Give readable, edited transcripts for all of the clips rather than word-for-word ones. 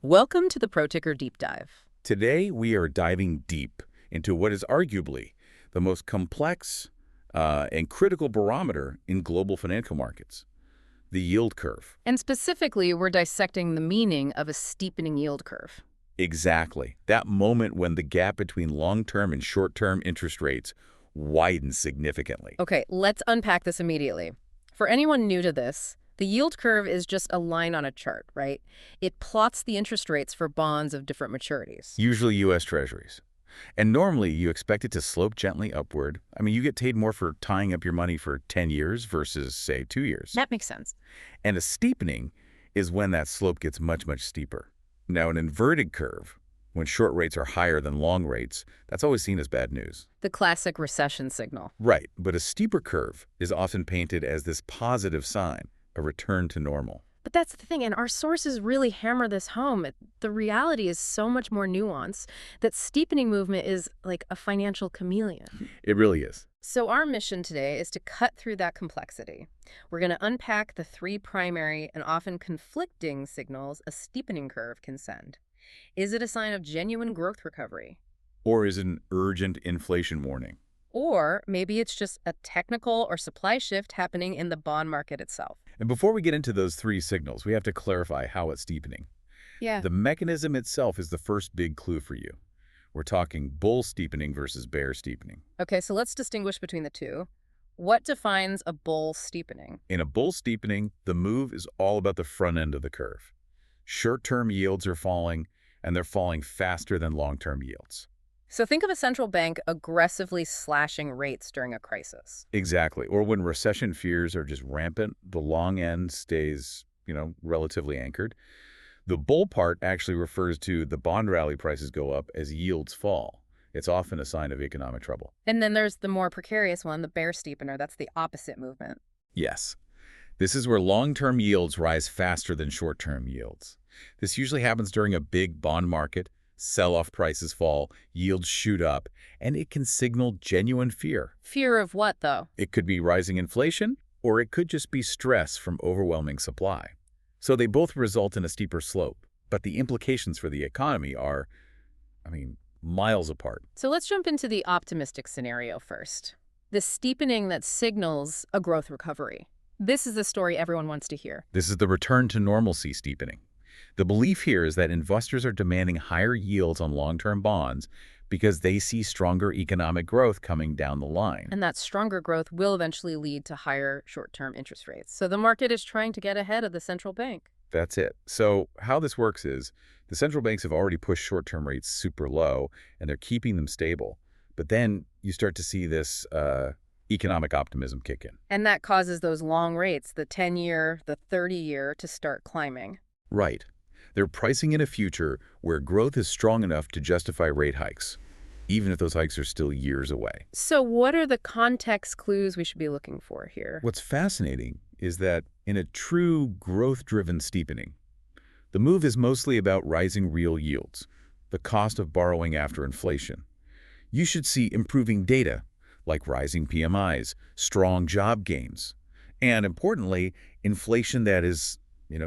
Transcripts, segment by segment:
Welcome to the ProTicker Deep Dive. Today, we are diving deep into what is arguably the most complex and critical barometer in global financial markets, the yield curve. And specifically, we're dissecting the meaning of a steepening yield curve. Exactly. That moment when the gap between long-term and short-term interest rates widens significantly. Okay, let's unpack this immediately. For anyone new to this, the yield curve is just a line on a chart, right? It plots the interest rates for bonds of different maturities. Usually U.S. Treasuries. And normally, you expect it to slope gently upward. I mean, you get paid more for tying up your money for 10 years versus, say, 2 years. That makes sense. And a steepening is when that slope gets much, much steeper. Now, an inverted curve, when short rates are higher than long rates, that's always seen as bad news. The classic recession signal. Right, but a steeper curve is often painted as this positive sign, a return to normal. But that's the thing, and our sources really hammer this home. The reality is so much more nuanced that steepening movement is like a financial chameleon. It really is. So our mission today is to cut through that complexity. We're going to unpack the three primary and often conflicting signals a steepening curve can send. Is it a sign of genuine growth recovery? Or is it an urgent inflation warning? Or maybe it's just a technical or supply shift happening in the bond market itself. And before we get into those three signals, we have to clarify how it's steepening. Yeah. The mechanism itself is the first big clue for you. We're talking bull steepening versus bear steepening. Okay, so let's distinguish between the two. What defines a bull steepening? In a bull steepening, the move is all about the front end of the curve. Short-term yields are falling, and they're falling faster than long-term yields. So think of a central bank aggressively slashing rates during a crisis. Exactly. Or when recession fears are just rampant, the long end stays, relatively anchored. The bull part actually refers to the bond rally prices go up as yields fall. It's often a sign of economic trouble. And then there's the more precarious one, the bear steepener. That's the opposite movement. Yes. This is where long-term yields rise faster than short-term yields. This usually happens during a big bond market. Sell-off prices fall, yields shoot up, and it can signal genuine fear. Fear of what, though? It could be rising inflation, or it could just be stress from overwhelming supply. So they both result in a steeper slope, but the implications for the economy are, miles apart. So let's jump into the optimistic scenario first. The steepening that signals a growth recovery. This is the story everyone wants to hear. This is the return to normalcy steepening. The belief here is that investors are demanding higher yields on long-term bonds because they see stronger economic growth coming down the line. And that stronger growth will eventually lead to higher short-term interest rates. So the market is trying to get ahead of the central bank. That's it. So how this works is the central banks have already pushed short-term rates super low, and they're keeping them stable. But then you start to see this economic optimism kick in. And that causes those long rates, the 10-year, the 30-year, to start climbing. Right. They're pricing in a future where growth is strong enough to justify rate hikes, even if those hikes are still years away. So what are the context clues we should be looking for here? What's fascinating is that in a true growth-driven steepening, the move is mostly about rising real yields, the cost of borrowing after inflation. You should see improving data, like rising PMIs, strong job gains, and importantly, inflation that is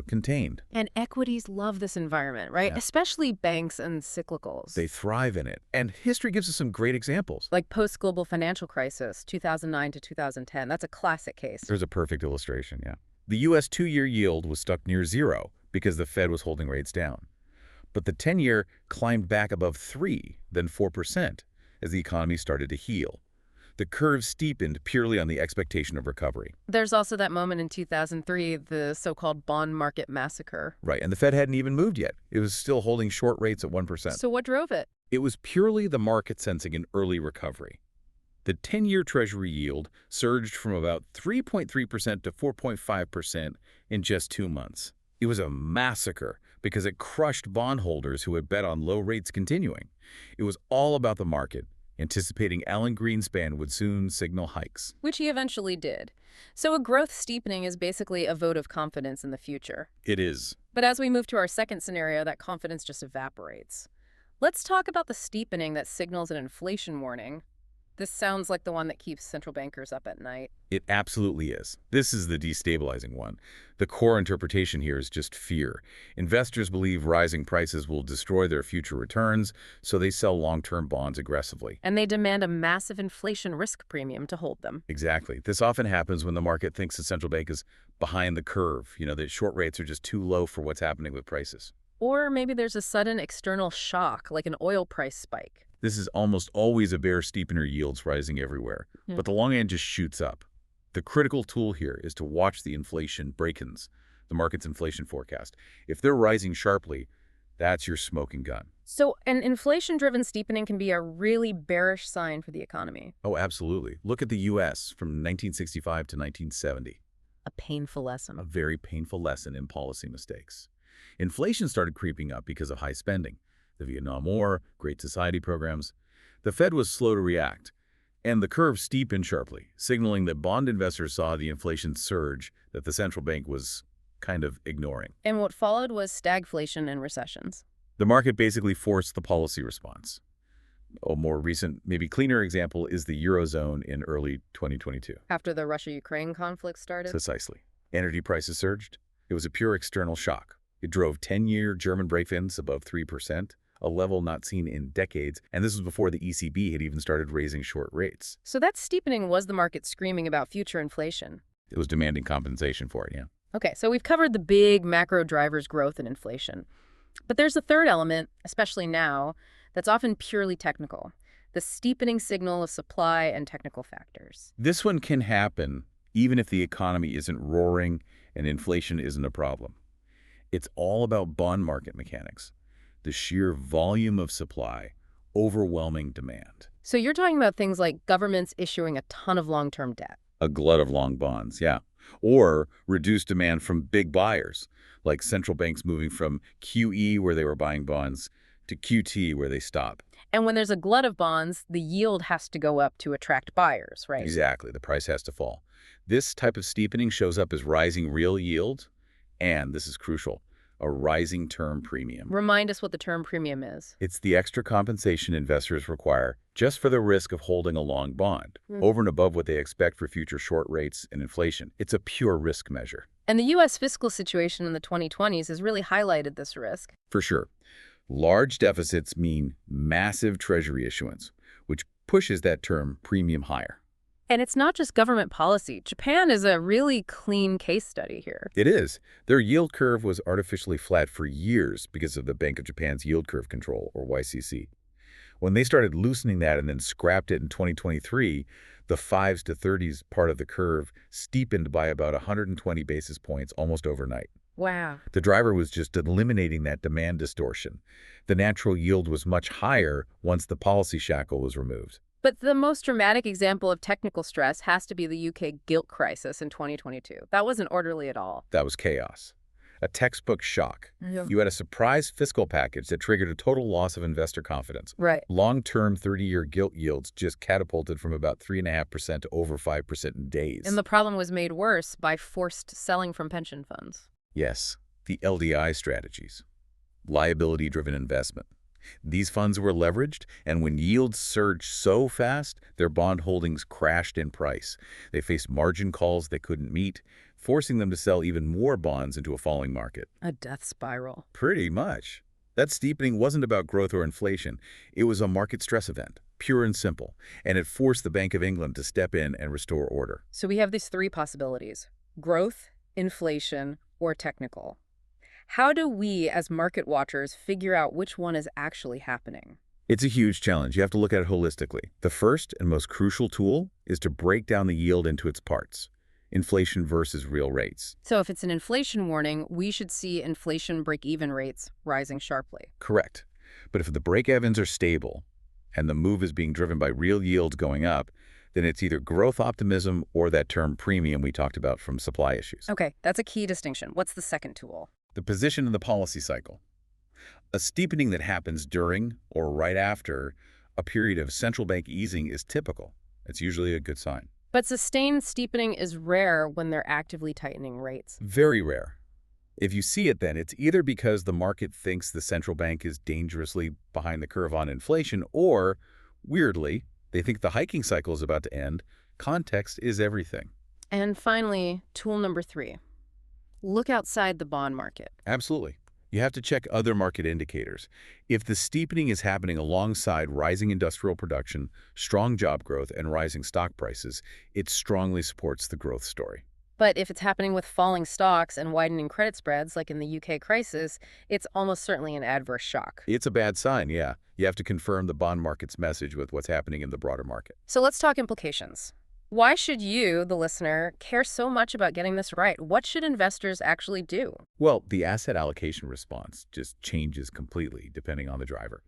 contained. And equities love this environment, right? Yeah. Especially banks and cyclicals. They thrive in it. And history gives us some great examples. Like post-global financial crisis, 2009 to 2010. That's a classic case. There's a perfect illustration, yeah. The U.S. 2-year yield was stuck near zero because the Fed was holding rates down. But the 10-year climbed back above 3, then 4%, as the economy started to heal. The curve steepened purely on the expectation of recovery. There's also that moment in 2003, the so-called bond market massacre. Right, and the Fed hadn't even moved yet. It was still holding short rates at 1%. So what drove it? It was purely the market sensing an early recovery. The 10-year Treasury yield surged from about 3.3% to 4.5% in just 2 months. It was a massacre because it crushed bondholders who had bet on low rates continuing. It was all about the market, anticipating Alan Greenspan would soon signal hikes. Which he eventually did. So a growth steepening is basically a vote of confidence in the future. It is. But as we move to our second scenario, that confidence just evaporates. Let's talk about the steepening that signals an inflation warning. This sounds like the one that keeps central bankers up at night. It absolutely is. This is the destabilizing one. The core interpretation here is just fear. Investors believe rising prices will destroy their future returns, so they sell long-term bonds aggressively. And they demand a massive inflation risk premium to hold them. Exactly. This often happens when the market thinks the central bank is behind the curve, that short rates are just too low for what's happening with prices. Or maybe there's a sudden external shock, like an oil price spike. This is almost always a bear steepener, yields rising everywhere, but the long end just shoots up. The critical tool here is to watch the inflation break-ins, the market's inflation forecast. If they're rising sharply, that's your smoking gun. So an inflation-driven steepening can be a really bearish sign for the economy. Oh, absolutely. Look at the U.S. from 1965 to 1970. A painful lesson. A very painful lesson in policy mistakes. Inflation started creeping up because of high spending. The Vietnam War, Great Society programs. The Fed was slow to react, and the curve steepened sharply, signaling that bond investors saw the inflation surge that the central bank was kind of ignoring. And what followed was stagflation and recessions. The market basically forced the policy response. A more recent, maybe cleaner example is the Eurozone in early 2022. After the Russia-Ukraine conflict started? Precisely. Energy prices surged. It was a pure external shock. It drove 10-year German break-ins above 3%, a level not seen in decades, and this was before the ECB had even started raising short rates. So that steepening was the market screaming about future inflation. It was demanding compensation for it, yeah. Okay, so we've covered the big macro drivers, growth and inflation. But there's a third element, especially now, that's often purely technical, the steepening signal of supply and technical factors. This one can happen even if the economy isn't roaring and inflation isn't a problem. It's all about bond market mechanics. The sheer volume of supply, overwhelming demand. So you're talking about things like governments issuing a ton of long-term debt. A glut of long bonds, yeah. Or reduced demand from big buyers, like central banks moving from QE, where they were buying bonds, to QT, where they stop. And when there's a glut of bonds, the yield has to go up to attract buyers, right? Exactly. The price has to fall. This type of steepening shows up as rising real yield, and this is crucial, a rising term premium. Remind us what the term premium is. It's the extra compensation investors require just for the risk of holding a long bond, over and above what they expect for future short rates and inflation. It's a pure risk measure. And the U.S. fiscal situation in the 2020s has really highlighted this risk. For sure. Large deficits mean massive treasury issuance, which pushes that term premium higher. And it's not just government policy. Japan is a really clean case study here. It is. Their yield curve was artificially flat for years because of the Bank of Japan's yield curve control, or YCC. When they started loosening that and then scrapped it in 2023, the 5s to 30s part of the curve steepened by about 120 basis points almost overnight. Wow. The driver was just eliminating that demand distortion. The natural yield was much higher once the policy shackle was removed. But the most dramatic example of technical stress has to be the UK gilt crisis in 2022. That wasn't orderly at all. That was chaos. A textbook shock. Yeah. You had a surprise fiscal package that triggered a total loss of investor confidence. Right. Long-term 30-year gilt yields just catapulted from about 3.5% to over 5% in days. And the problem was made worse by forced selling from pension funds. Yes, the LDI strategies. Liability-driven investment. These funds were leveraged, and when yields surged so fast, their bond holdings crashed in price. They faced margin calls they couldn't meet, forcing them to sell even more bonds into a falling market. A death spiral. Pretty much. That steepening wasn't about growth or inflation. It was a market stress event, pure and simple, and it forced the Bank of England to step in and restore order. So we have these three possibilities: growth, inflation, or technical. How do we, as market watchers, figure out which one is actually happening? It's a huge challenge. You have to look at it holistically. The first and most crucial tool is to break down the yield into its parts. Inflation versus real rates. So if it's an inflation warning, we should see inflation break-even rates rising sharply. Correct. But if the break-evens are stable and the move is being driven by real yields going up, then it's either growth optimism or that term premium we talked about from supply issues. Okay, that's a key distinction. What's the second tool? The position in the policy cycle. A steepening that happens during or right after a period of central bank easing is typical. It's usually a good sign. But sustained steepening is rare when they're actively tightening rates. Very rare. If you see it, then it's either because the market thinks the central bank is dangerously behind the curve on inflation or, weirdly, They think the hiking cycle is about to end. Context is everything. And finally, tool number 3. Look outside the bond market. Absolutely. You have to check other market indicators. If the steepening is happening alongside rising industrial production, strong job growth, and rising stock prices, it strongly supports the growth story. But if it's happening with falling stocks and widening credit spreads, like in the UK crisis, it's almost certainly an adverse shock. It's a bad sign, yeah. You have to confirm the bond market's message with what's happening in the broader market. So let's talk implications. Why should you, the listener, care so much about getting this right? What should investors actually do? Well, the asset allocation response just changes completely depending on the driver.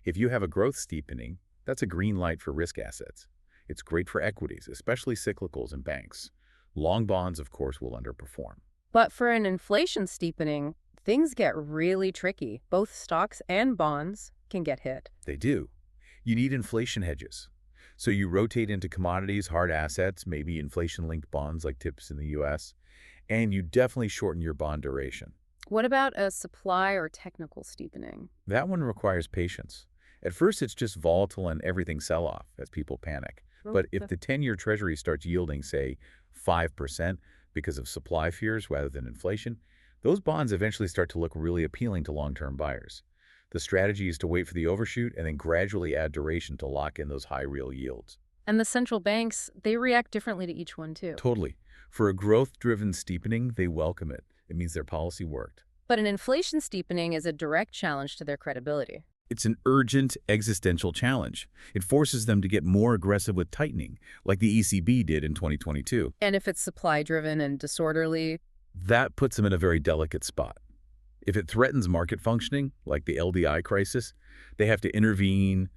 If you have a growth steepening, that's a green light for risk assets. It's great for equities, especially cyclicals and banks. Long bonds, of course, will underperform. But for an inflation steepening, things get really tricky. Both stocks and bonds can get hit. They do. You need inflation hedges. So you rotate into commodities, hard assets, maybe inflation-linked bonds like TIPS in the US, and you definitely shorten your bond duration. What about a supply or technical steepening? That one requires patience. At first, it's just volatile and everything sell-off as people panic. But if the 10-year Treasury starts yielding, say, 5% because of supply fears rather than inflation, those bonds eventually start to look really appealing to long-term buyers. The strategy is to wait for the overshoot and then gradually add duration to lock in those high real yields. And the central banks, they react differently to each one too. Totally. For a growth-driven steepening, they welcome it. It means their policy worked. But an inflation steepening is a direct challenge to their credibility. It's an urgent existential challenge. It forces them to get more aggressive with tightening, like the ECB did in 2022. And if it's supply-driven and disorderly, That puts them in a very delicate spot. If it threatens market functioning, like the LDI crisis, they have to intervene,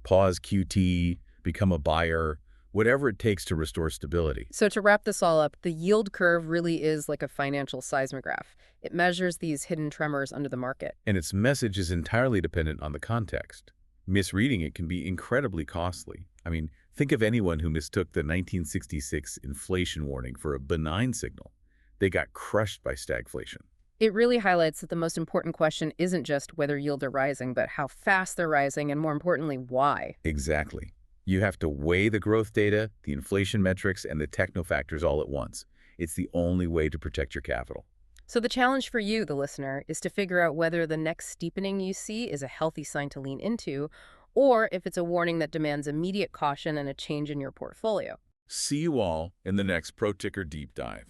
pause QT, become a buyer, whatever it takes to restore stability. so to wrap this all up, the yield curve really is like a financial seismograph. It measures these hidden tremors under the market. And its message is entirely dependent on the context. Misreading it can be incredibly costly. I mean, think of anyone who mistook the 1966 inflation warning for a benign signal. They got crushed by stagflation. It really highlights that the most important question isn't just whether yields are rising, but how fast they're rising, and more importantly, why. Exactly. You have to weigh the growth data, the inflation metrics, and the techno factors all at once. It's the only way to protect your capital. So the challenge for you, the listener, is to figure out whether the next steepening you see is a healthy sign to lean into, or if it's a warning that demands immediate caution and a change in your portfolio. See you all in the next Pro Ticker Deep Dive.